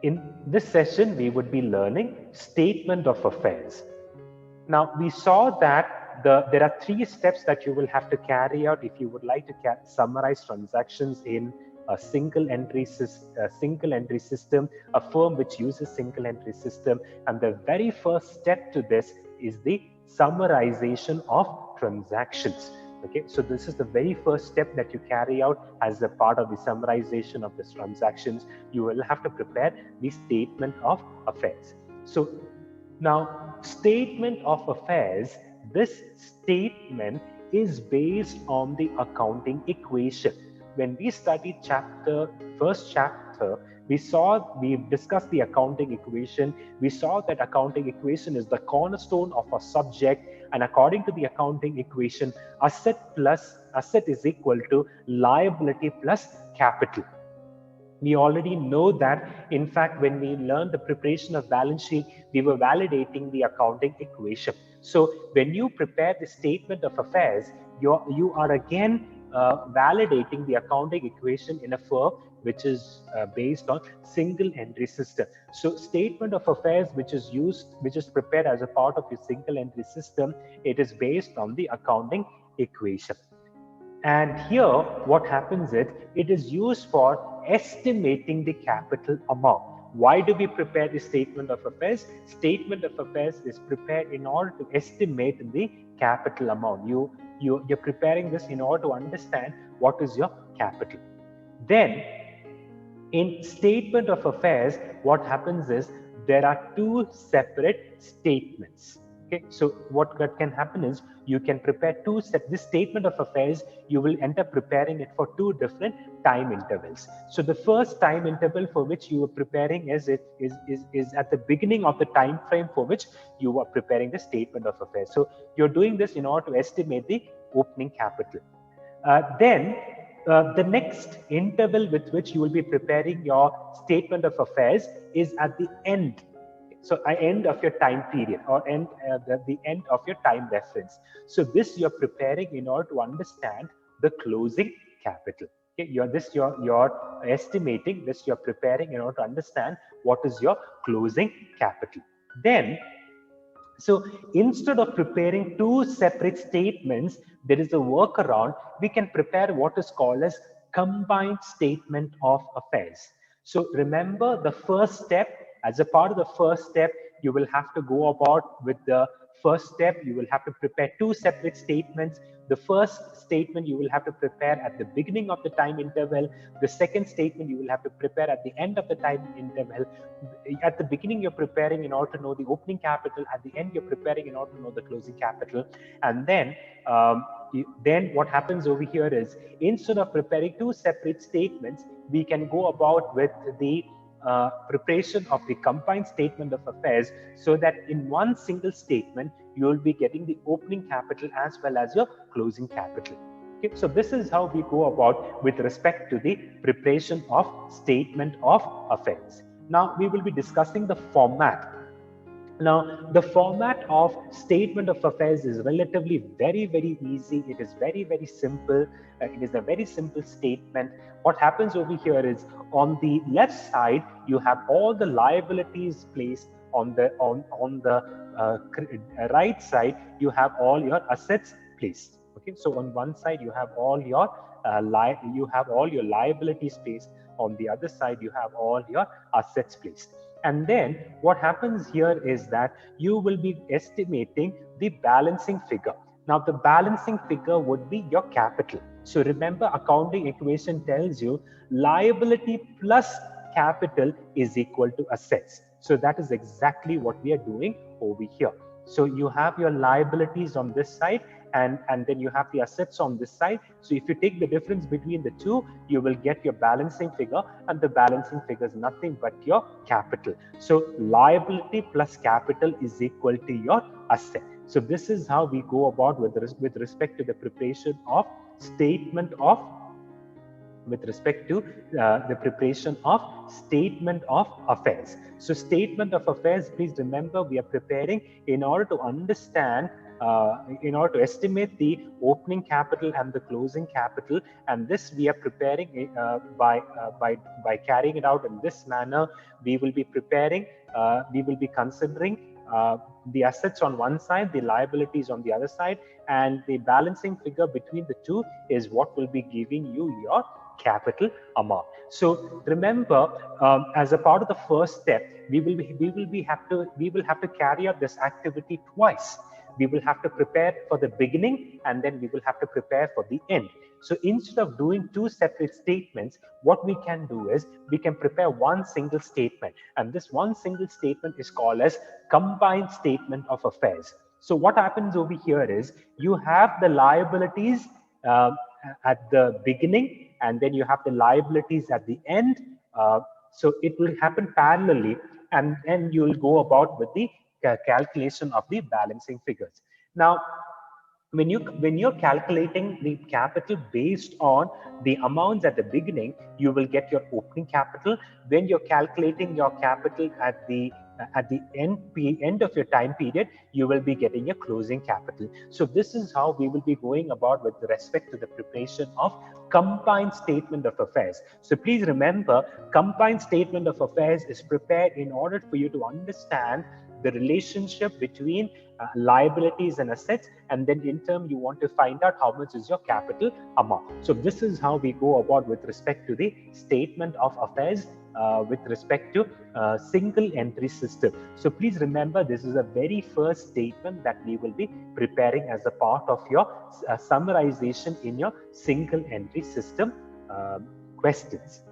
In this session, we would be learning statement of affairs. Now, we saw that there are three steps that you will have to carry out if you would like to summarize transactions in a single entry system, a firm which uses single entry system. And the very first step to this is the summarization of transactions. Okay, so this is the very first step that you carry out as a part of the summarization of these transactions. You will have to prepare the statement of affairs. So now, statement of affairs, this statement is based on the accounting equation. When we studied first chapter, we discussed the accounting equation. We saw that accounting equation is the cornerstone of a subject, and according to the accounting equation, asset is equal to liability plus capital. We already know that. In fact, when we learned the preparation of balance sheet, we were validating the accounting equation. So when you prepare the statement of affairs, you are again validating the accounting equation in a firm which is based on single entry system. So statement of affairs which is prepared as a part of your single entry system, it is based on the accounting equation. And here, what happens is it is used for estimating the capital amount. Why do we prepare the statement of affairs? Statement of affairs is prepared in order to estimate the capital amount. You're preparing this in order to understand what is your capital. Then, in statement of affairs, what happens is there are two separate statements. Okay, so what can happen is you can prepare this statement of affairs. You will end up preparing it for two different time intervals. So the first time interval for which you are preparing is at the beginning of the time frame for which you are preparing the statement of affairs. So you're doing this in order to estimate the opening capital. Then the next interval with which you will be preparing your statement of affairs is at the end. So at end of your time period, or the end of your time reference. So this you're preparing in order to understand the closing capital. Okay, you're estimating this, you're preparing in order to understand what is your closing capital. Then, so instead of preparing two separate statements, there is a workaround. We can prepare what is called as combined statement of affairs. So remember the first step. As a part of the first step, you will have to go about with the first step. You will have to prepare two separate statements. The first statement you will have to prepare at the beginning of the time interval. The second statement you will have to prepare at the end of the time interval. At the beginning, you're preparing in order to know the opening capital. At the end, you're preparing in order to know the closing capital. And then what happens over here is, instead of preparing two separate statements, we can go about with the preparation of the combined statement of affairs, so that in one single statement you will be getting the opening capital as well as your closing capital. Okay, so this is how we go about with respect to the preparation of statement of affairs. Now we will be discussing the format. Now, the format of statement of affairs is relatively very easy. It is very simple. It is a very simple statement. What happens over here is, on the left side, you have all the liabilities placed. On the right side, you have all your assets placed. Okay, so on one side you have all your liabilities placed. On the other side, you have all your assets placed. And then what happens here is that you will be estimating the balancing figure. Now, the balancing figure would be your capital. So remember, accounting equation tells you liability plus capital is equal to assets. So that is exactly what we are doing over here. So you have your liabilities on this side, and then you have the assets on this side. So if you take the difference between the two, you will get your balancing figure, and the balancing figure is nothing but your capital. So liability plus capital is equal to your asset. So this is how we go about with respect to the preparation of statement of with respect to the preparation of statement of affairs. So statement of affairs, please remember, we are preparing in order to understand in order to estimate the opening capital and the closing capital. And this we are preparing by carrying it out in this manner. We will be preparing, we will be considering the assets on one side, the liabilities on the other side, and the balancing figure between the two is what will be giving you your capital amount. So remember, as a part of the first step, we will have to carry out this activity twice. We will have to prepare for the beginning, and then we will have to prepare for the end. So instead of doing two separate statements, what we can do is we can prepare one single statement, and this one single statement is called as combined statement of affairs. So what happens over here is you have the liabilities uh, at the beginning, and then you have the liabilities at the end. So it will happen parallelly, and then you will go about with the calculation of the balancing figures. Now, when you're calculating the capital based on the amounts at the beginning, you will get your opening capital. When you're calculating your capital at the end of your time period, you will be getting your closing capital. So this is how we will be going about with respect to the preparation of combined statement of affairs. So please remember, combined statement of affairs is prepared in order for you to understand the relationship between liabilities and assets, and then in turn you want to find out how much is your capital amount. So this is how we go about with respect to the statement of affairs with respect to single entry system. So please remember, this is a very first statement that we will be preparing as a part of your summarization in your single entry system questions.